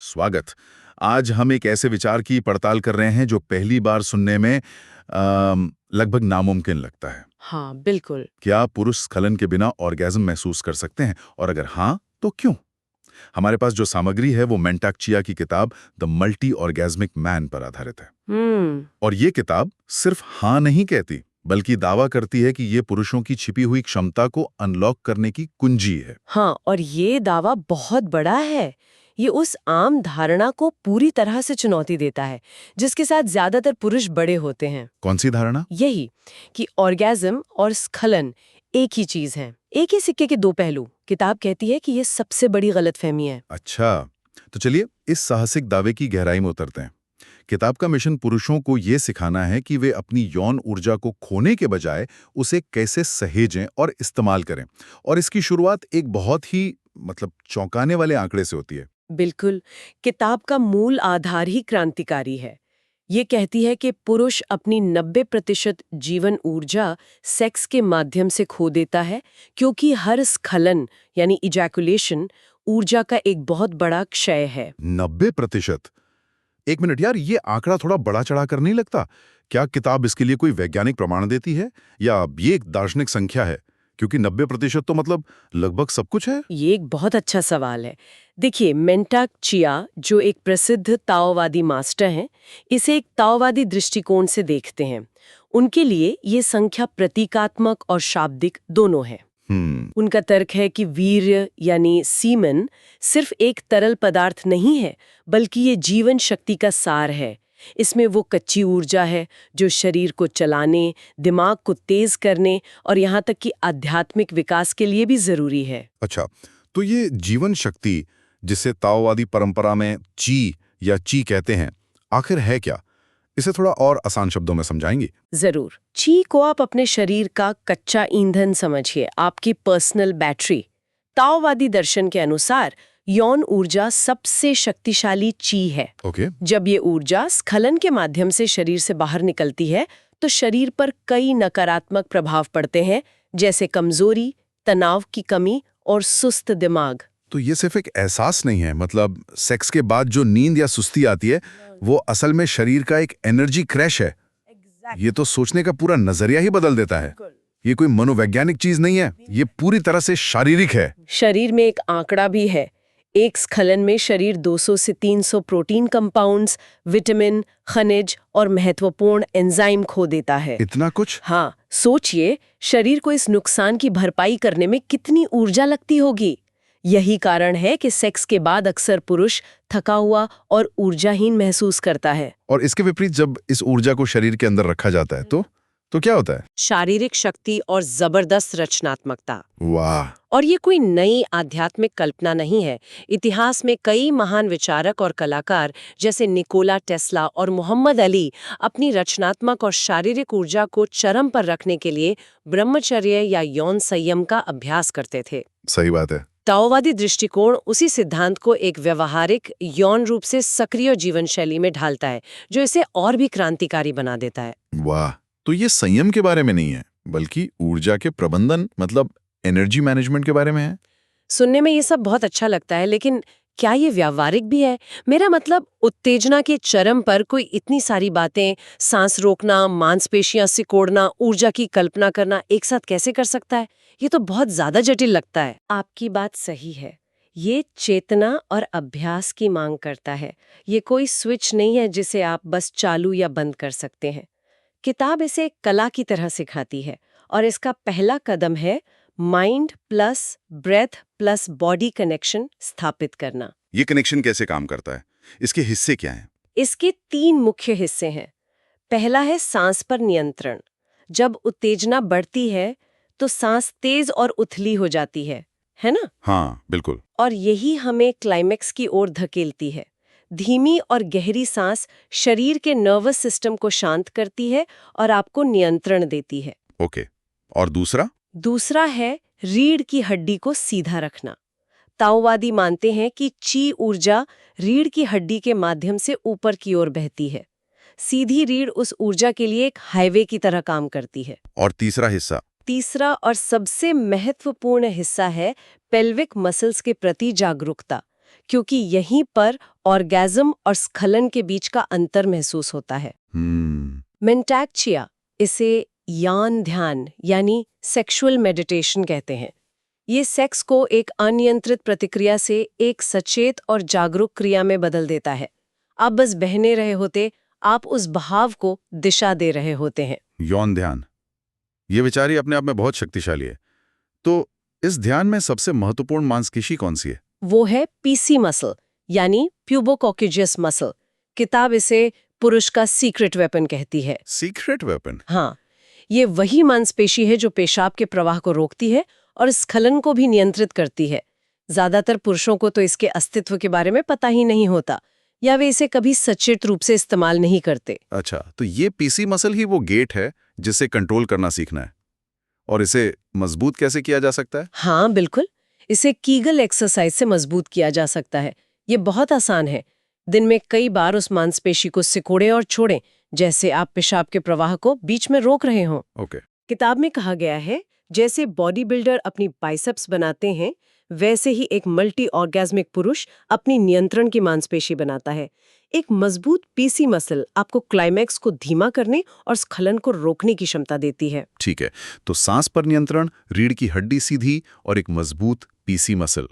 स्वागत। आज हम एक ऐसे विचार की पड़ताल कर रहे हैं जो पहली बार सुनने में लगभग नामुमकिन लगता है। हाँ, बिल्कुल। क्या पुरुष स्खलन के बिना ऑर्गेज्म महसूस कर सकते हैं, और अगर हाँ तो क्यों? हमारे पास जो सामग्री है वो मेंटाक चिया की किताब द मल्टी ऑर्गेज्मिक मैन पर आधारित है। और ये किताब सिर्फ हाँ नहीं कहती, बल्कि दावा करती है कि ये पुरुषों की छिपी हुई क्षमता को अनलॉक करने की कुंजी है। हाँ, और ये दावा बहुत बड़ा है। ये उस आम धारणा को पूरी तरह से चुनौती देता है, जिसके साथ ज्यादातर पुरुष बड़े होते हैं। कौन सी धारणा? यही कि ऑर्गेज्म और स्खलन एक ही चीज है, एक ही सिक्के के दो पहलू। किताब कहती है कि ये सबसे बड़ी गलतफहमी है। अच्छा, तो चलिए इस साहसिक दावे की गहराई में उतरते हैं। किताब का मिशन पुरुषों को ये सिखाना है कि वे अपनी यौन ऊर्जा को खोने के बजाय उसे कैसे सहेजें और इस्तेमाल करें। और इसकी शुरुआत एक बहुत ही चौंकाने वाले आंकड़े से होती है। बिल्कुल, किताब का मूल आधार ही क्रांतिकारी है। ये कहती है कि पुरुष अपनी 90% जीवन ऊर्जा सेक्स के माध्यम से खो देता है, क्योंकि हर स्खलन यानी इजैकुलेशन ऊर्जा का एक बहुत बड़ा क्षय है। 90%? एक मिनट यार, ये आंकड़ा थोड़ा बड़ा चढ़ा कर नहीं लगता? क्या किताब इसके लिए कोई वैज्ञानिक प्रमाण देती है, या ये एक दार्शनिक संख्या है? क्योंकि 90% तो लगभग सब कुछ है। ये एक बहुत अच्छा सवाल है। देखिए, मेंटाक चिया, जो एक प्रसिद्ध ताओवादी मास्टर हैं, इसे एक ताओवादी दृष्टिकोण से देखते हैं। उनके लिए ये संख्या प्रतीकात्मक और शाब्दिक दोनों है। उनका तर्क है कि वीर्य यानी सीमन सिर्फ एक तरल पदार्थ नहीं है, बल्कि ये जीवन शक्ति का सार है। इसमें वो कच्ची ऊर्जा है जो शरीर को चलाने, दिमाग को तेज करने और यहाँ तक कि आध्यात्मिक विकास के लिए भी जरूरी है। अच्छा, तो ये जीवन शक्ति, जिसे ताओवादी परंपरा में ची या ची कहते हैं, आखिर है क्या? इसे थोड़ा और आसान शब्दों में समझाएंगे? जरूर। ची को आप अपने शरीर का कच्चा ईंधन समझिए, आपकी पर्सनल बैटरी। ताओवादी दर्शन के अनुसार यौन ऊर्जा सबसे शक्तिशाली ची है। जब ये ऊर्जा स्खलन के माध्यम से शरीर से बाहर निकलती है, तो शरीर पर कई नकारात्मक प्रभाव पड़ते हैं, जैसे कमजोरी, तनाव की कमी और सुस्त दिमाग। तो ये सिर्फ एक एहसास नहीं है, सेक्स के बाद जो नींद या सुस्ती आती है वो असल में शरीर का एक एनर्जी क्रैश है। ये तो सोचने का पूरा नजरिया ही बदल देता है। ये कोई मनोवैज्ञानिक चीज नहीं है, ये पूरी तरह से शारीरिक है। शरीर में एक आंकड़ा भी है। एक स्खलन में शरीर 200 से 300 प्रोटीन कंपाउंड्स, विटामिन, खनिज और महत्वपूर्ण एंजाइम खो देता है। इतना कुछ? हाँ, सोचिए शरीर को इस नुकसान की भरपाई करने में कितनी ऊर्जा लगती होगी। यही कारण है कि सेक्स के बाद अक्सर पुरुष थका हुआ और ऊर्जाहीन महसूस करता है। और इसके विपरीत जब इस ऊर्जा को शरीर के अंदर रखा जाता है तो क्या होता है? शारीरिक शक्ति और जबरदस्त रचनात्मकता। वाह! और ये कोई नई आध्यात्मिक कल्पना नहीं है। इतिहास में कई महान विचारक और कलाकार जैसे निकोला टेस्ला और मोहम्मद अली अपनी रचनात्मक और शारीरिक ऊर्जा को चरम पर रखने के लिए ब्रह्मचर्य या यौन संयम का अभ्यास करते थे। सही बात है। ताओवादी दृष्टिकोण उसी सिद्धांत को एक व्यवहारिक, यौन रूप से सक्रिय जीवन शैली में ढालता है, जो इसे और भी क्रांतिकारी बना देता है। वाह! तो ये संयम के बारे में नहीं है, बल्कि ऊर्जा के प्रबंधन, एनर्जी मैनेजमेंट के बारे में है। सुनने में ये सब बहुत अच्छा लगता है, लेकिन क्या ये व्यावहारिक भी है? मेरा मतलब, उत्तेजना के चरम पर कोई इतनी सारी बातें, सांस रोकना, मांसपेशियां सिकोड़ना, ऊर्जा की कल्पना करना एक साथ कैसे कर सकता है? ये तो बहुत ज्यादा जटिल लगता है। आपकी बात सही है। ये चेतना और अभ्यास की मांग करता है। ये कोई स्विच नहीं है जिसे आप बस चालू या बंद कर सकते हैं। किताब इसे एक कला की तरह सिखाती है, और इसका पहला कदम है mind plus breadth plus body connection स्थापित करना। ये कनेक्शन कैसे काम करता है? इसके हिस्से क्या हैं? इसके 3 मुख्य हिस्से हैं। पहला है सांस पर नियंत्रण। जब उत्तेजना बढ़ती है तो सांस तेज और उथली हो जाती है ना? हाँ, बिल्कुल। और यही हमें क्लाइमेक्स की ओर धकेलती है। धीमी और गहरी सांस शरीर के नर्वस सिस्टम को शांत करती है और आपको नियंत्रण देती है। ओके। और दूसरा? दूसरा है रीढ़ की हड्डी को सीधा रखना। ताओवादी मानते हैं कि ची ऊर्जा रीढ़ की हड्डी के माध्यम से ऊपर की ओर बहती है। सीधी रीढ़ उस ऊर्जा के लिए एक हाईवे की तरह काम करती है। और तीसरा हिस्सा? तीसरा और सबसे महत्वपूर्ण हिस्सा है पेल्विक मसल्स के प्रति जागरूकता। क्योंकि यहीं पर ऑर्गेज्म और स्खलन के बीच का अंतर महसूस होता है। मेंटाक चिया इसे यान ध्यान यानी सेक्सुअल मेडिटेशन कहते हैं। ये सेक्स को एक अनियंत्रित प्रतिक्रिया से एक सचेत और जागरूक क्रिया में बदल देता है। आप बस बहने रहे होते, आप उस बहाव को दिशा दे रहे होते हैं। यौन ध्यान, ये विचार ही अपने आप में बहुत शक्तिशाली है। तो इस ध्यान में सबसे महत्वपूर्ण मांसपेशी कौन सी है? वो है पीसी मसल यानी प्यूबोकॉक्यूजियस मसल। किताब इसे पुरुष का सीक्रेट वेपन कहती है। Secret weapon? हाँ, ये वही मांसपेशी है जो पेशाब के प्रवाह को रोकती है और स्खलन को भी नियंत्रित करती है। ज्यादातर पुरुषों को तो इसके अस्तित्व के बारे में पता ही नहीं होता, या वे इसे कभी सचेत रूप से इस्तेमाल नहीं करते। अच्छा, तो ये पीसी मसल ही वो गेट है जिसे कंट्रोल करना सीखना है। और इसे मजबूत कैसे किया जा सकता है? हाँ बिल्कुल, इसे कीगल एक्सरसाइज से मजबूत किया जा सकता है। ये बहुत आसान है। दिन में कई बार उस मांसपेशी को सिकोड़ें और छोड़ें, जैसे आप पेशाब के प्रवाह को बीच में रोक रहे हों। ओके। किताब में कहा गया है, जैसे बॉडी बिल्डर अपनी बाइसेप्स बनाते हैं, वैसे ही एक मल्टी ऑर्गेज्मिक पुरुष अपनी नियंत्रण की मांसपेशी बनाता है। एक मजबूत पीसी मसल आपको क्लाइमैक्स को धीमा करने और स्खलन को रोकने की क्षमता देती है। ठीक है, तो सांस पर नियंत्रण, रीढ़ की हड्डी सीधी और एक मजबूत पीसी मसल,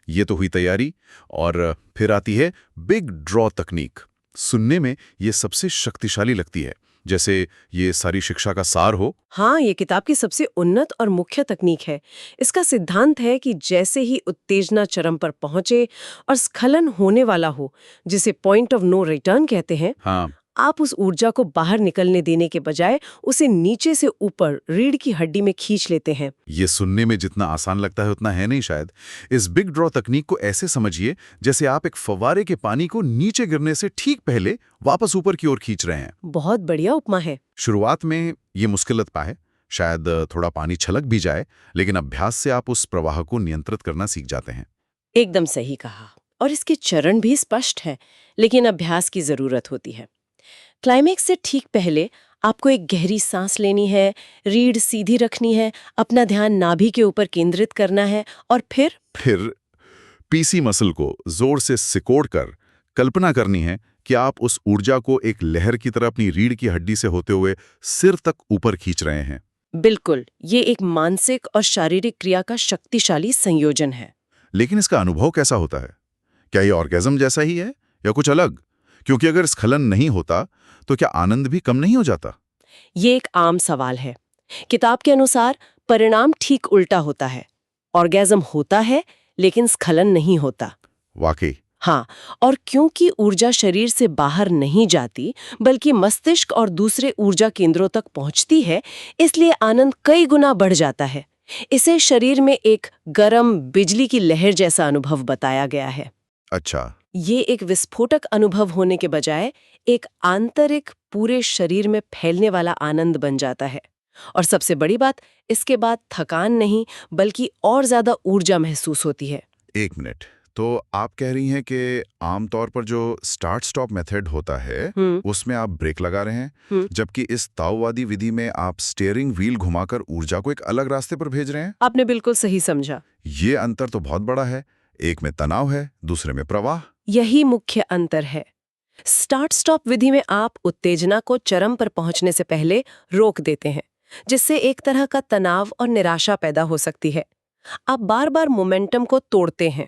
ये तो हुई तैयारी। और फिर आती है बिग ड्रॉ तकनीक। सुनने में ये सबसे शक्तिशाली लगती है, जैसे ये सारी शिक्षा का सार हो। हाँ, ये किताब की सबसे उन्नत और मुख्य तकनीक है। इसका सिद्धांत है कि जैसे ही उत्तेजना चरम पर पहुंचे और स्खलन होने वाला हो, जिसे पॉइंट ऑफ नो रिटर्न कहते हैं, हाँ, आप उस ऊर्जा को बाहर निकलने देने के बजाय उसे नीचे से ऊपर रीढ़ की हड्डी में खींच लेते हैं। ये सुनने में जितना आसान लगता है उतना है नहीं शायद। इस बिग ड्रॉ तकनीक को ऐसे समझिए जैसे आप एक फव्वारे के पानी को नीचे गिरने से ठीक पहले वापस ऊपर की ओर खींच रहे हैं। बहुत बढ़िया उपमा है। शुरुआत में ये मुश्किल लगता है, शायद थोड़ा पानी छलक भी जाए, लेकिन अभ्यास से आप उस प्रवाह को नियंत्रित करना सीख जाते हैं। एकदम सही कहा। और इसके चरण भी स्पष्ट है, लेकिन अभ्यास की जरूरत होती है। क्लाइमैक्स से ठीक पहले आपको एक गहरी सांस लेनी है, रीढ़ सीधी रखनी है, अपना ध्यान नाभि के ऊपर केंद्रित करना है और फिर पीसी मसल को जोर से सिकोड़कर कल्पना करनी है कि आप उस ऊर्जा को एक लहर की तरह अपनी रीढ़ की हड्डी से होते हुए सिर तक ऊपर खींच रहे हैं। बिल्कुल, ये एक मानसिक और शारीरिक क्रिया का शक्तिशाली संयोजन है। लेकिन इसका अनुभव कैसा होता है? क्या ये ऑर्गेज्म जैसा ही है या कुछ अलग? क्योंकि अगर स्खलन नहीं होता तो क्या आनंद भी कम नहीं हो जाता? ये एक आम सवाल है। किताब के अनुसार परिणाम ठीक उल्टा होता है। ऑर्गेज्म होता है, लेकिन स्खलन नहीं होता। वाकई? हाँ, और क्योंकि ऊर्जा शरीर से बाहर नहीं जाती, बल्कि मस्तिष्क और दूसरे ऊर्जा केंद्रों तक पहुंचती है, इसलिए आनंद कई गुना बढ़ जाता है। इसे शरीर में एक गरम बिजली की लहर जैसा अनुभव बताया गया है। अच्छा। ये एक विस्फोटक अनुभव होने के बजाय एक आंतरिक पूरे शरीर में फैलने वाला आनंद बन जाता है। और सबसे बड़ी बात, इसके बाद थकान नहीं बल्कि और ज्यादा ऊर्जा महसूस होती है। एक मिनट, तो आप कह रही हैं कि आमतौर पर जो स्टार्ट स्टॉप मेथड होता है उसमें आप ब्रेक लगा रहे हैं, जबकि इस ताओवादी विधि में आप स्टीयरिंग व्हील घुमाकर ऊर्जा को एक अलग रास्ते पर भेज रहे हैं। आपने बिल्कुल सही समझा। ये अंतर तो बहुत बड़ा है। एक में तनाव है, दूसरे में प्रवाह। यही मुख्य अंतर है। स्टार्ट स्टॉप विधि में आप उत्तेजना को चरम पर पहुंचने से पहले रोक देते हैं, जिससे एक तरह का तनाव और निराशा पैदा हो सकती है। आप बार बार मोमेंटम को तोड़ते हैं।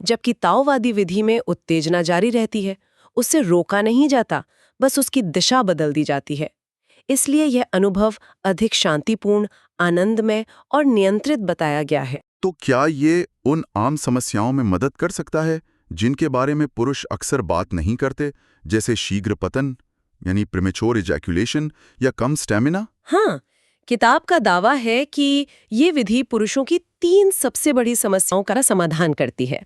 जबकि ताओवादी विधि में उत्तेजना जारी रहती है, उससे रोका नहीं जाता, बस उसकी दिशा बदल दी जाती है। इसलिए यह अनुभव अधिक शांतिपूर्ण, आनंदमय और नियंत्रित बताया गया है। तो क्या ये उन आम समस्याओं में मदद कर सकता है जिनके बारे में पुरुष अक्सर बात नहीं करते, जैसे शीघ्र पतन यानी प्रीमेच्योर इजैक्यूलेशन या कम स्टैमिना? हाँ, किताब का दावा है कि ये विधि पुरुषों की 3 सबसे बड़ी समस्याओं का समाधान करती है: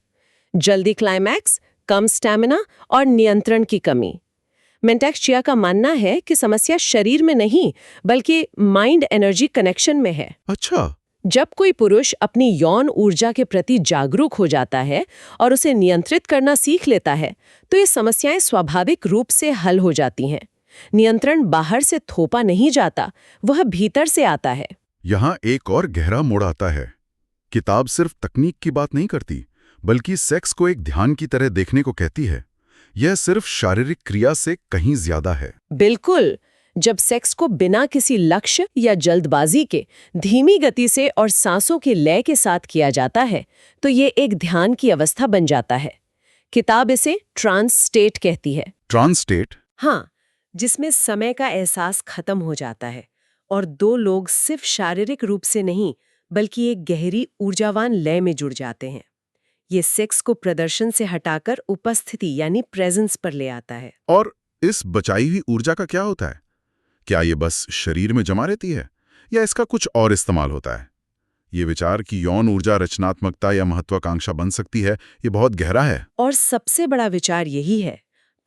जल्दी क्लाइमैक्स, कम स्टैमिना और नियंत्रण की कमी। मेंटाक चिया का मानना है कि समस्या शरीर में नहीं बल्कि माइंड एनर्जी कनेक्शन में है। अच्छा। जब कोई पुरुष अपनी यौन ऊर्जा के प्रति जागरूक हो जाता है और उसे नियंत्रित करना सीख लेता है, तो ये समस्याएं स्वाभाविक रूप से हल हो जाती हैं। नियंत्रण बाहर से थोपा नहीं जाता, वह भीतर से आता है। यहाँ एक और गहरा मोड़ आता है। किताब सिर्फ तकनीक की बात नहीं करती, बल्कि सेक्स को एक ध्यान की तरह देखने को कहती है। यह सिर्फ शारीरिक क्रिया से कहीं ज्यादा है। बिल्कुल। जब सेक्स को बिना किसी लक्ष्य या जल्दबाजी के धीमी गति से और सांसों के लय के साथ किया जाता है तो ये एक ध्यान की अवस्था बन जाता है। किताब इसे ट्रांस स्टेट कहती है। Trance state? हाँ, जिसमें समय का एहसास खत्म हो जाता है और दो लोग सिर्फ शारीरिक रूप से नहीं बल्कि एक गहरी ऊर्जावान लय में जुड़ जाते हैं। ये सेक्स को प्रदर्शन से हटाकर उपस्थिति यानी प्रेजेंस पर ले आता है। और इस बचाई हुई ऊर्जा का क्या होता है? क्या ये बस शरीर में जमा रहती है या इसका कुछ और इस्तेमाल होता है? ये विचार कि यौन ऊर्जा रचनात्मकता या महत्वाकांक्षा बन सकती है, ये बहुत गहरा है। और सबसे बड़ा विचार यही है,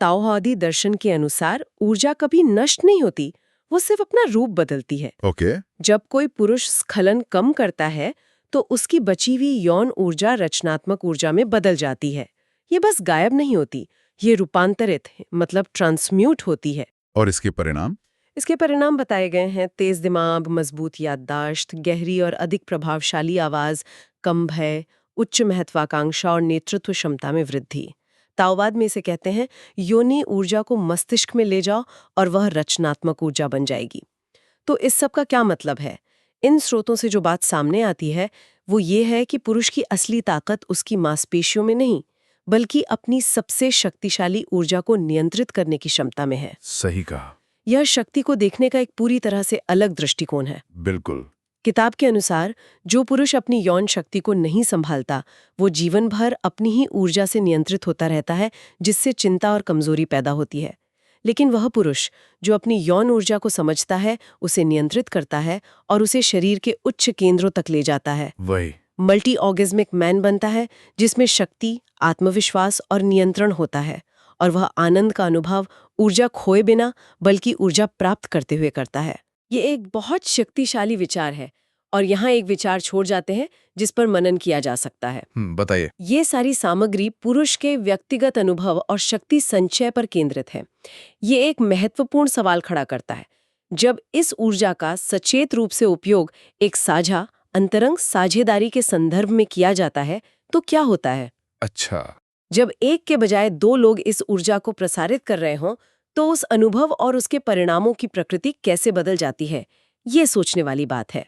ताओहादी दर्शन के अनुसार ऊर्जा कभी नष्ट नहीं होती, वो सिर्फ अपना रूप बदलती है। ओके। जब कोई पुरुष स्खलन कम करता है तो उसकी बची हुई यौन ऊर्जा रचनात्मक ऊर्जा में बदल जाती है। ये बस गायब नहीं होती, ये रूपांतरित मतलब ट्रांसम्यूट होती है। और इसके परिणाम? इसके परिणाम बताए गए हैं तेज दिमाग, मजबूत याददाश्त, गहरी और अधिक प्रभावशाली आवाज, कम भय, उच्च महत्वाकांक्षा और नेतृत्व क्षमता में वृद्धि। ताओवाद में इसे कहते हैं योनि ऊर्जा को मस्तिष्क में ले जाओ और वह रचनात्मक ऊर्जा बन जाएगी। तो इस सब का क्या मतलब है? इन स्रोतों से जो बात सामने आती है वो ये है कि पुरुष की असली ताकत उसकी मांसपेशियों में नहीं बल्कि अपनी सबसे शक्तिशाली ऊर्जा को नियंत्रित करने की क्षमता में है। सही कहा। यह शक्ति को देखने का एक पूरी तरह से अलग दृष्टिकोण है। बिल्कुल। किताब के अनुसार जो पुरुष अपनी यौन शक्ति को नहीं संभालता वो जीवन भर अपनी ही ऊर्जा से नियंत्रित होता रहता है, जिससे चिंता और कमजोरी पैदा होती है। लेकिन वह पुरुष जो अपनी यौन ऊर्जा को समझता है, उसे नियंत्रित करता है और उसे शरीर के उच्च केंद्रों तक ले जाता है, वही मल्टी ऑर्गेज्मिक मैन बनता है, जिसमें शक्ति, आत्मविश्वास और नियंत्रण होता है और वह आनंद का अनुभव ऊर्जा खोए बिना बल्कि ऊर्जा प्राप्त करते हुए करता है। ये एक बहुत शक्तिशाली विचार है और यहाँ एक विचार छोड़ जाते हैं जिस पर मनन किया जा सकता है। बताइए। ये सारी सामग्री पुरुष के व्यक्तिगत अनुभव और शक्ति संचय पर केंद्रित है। ये एक महत्वपूर्ण सवाल खड़ा करता है, जब इस ऊर्जा का सचेत रूप से उपयोग एक साझा अंतरंग साझेदारी के संदर्भ में किया जाता है तो क्या होता है? अच्छा। जब एक के बजाय दो लोग इस ऊर्जा को प्रसारित कर रहे हों तो उस अनुभव और उसके परिणामों की प्रकृति कैसे बदल जाती है, ये सोचने वाली बात है।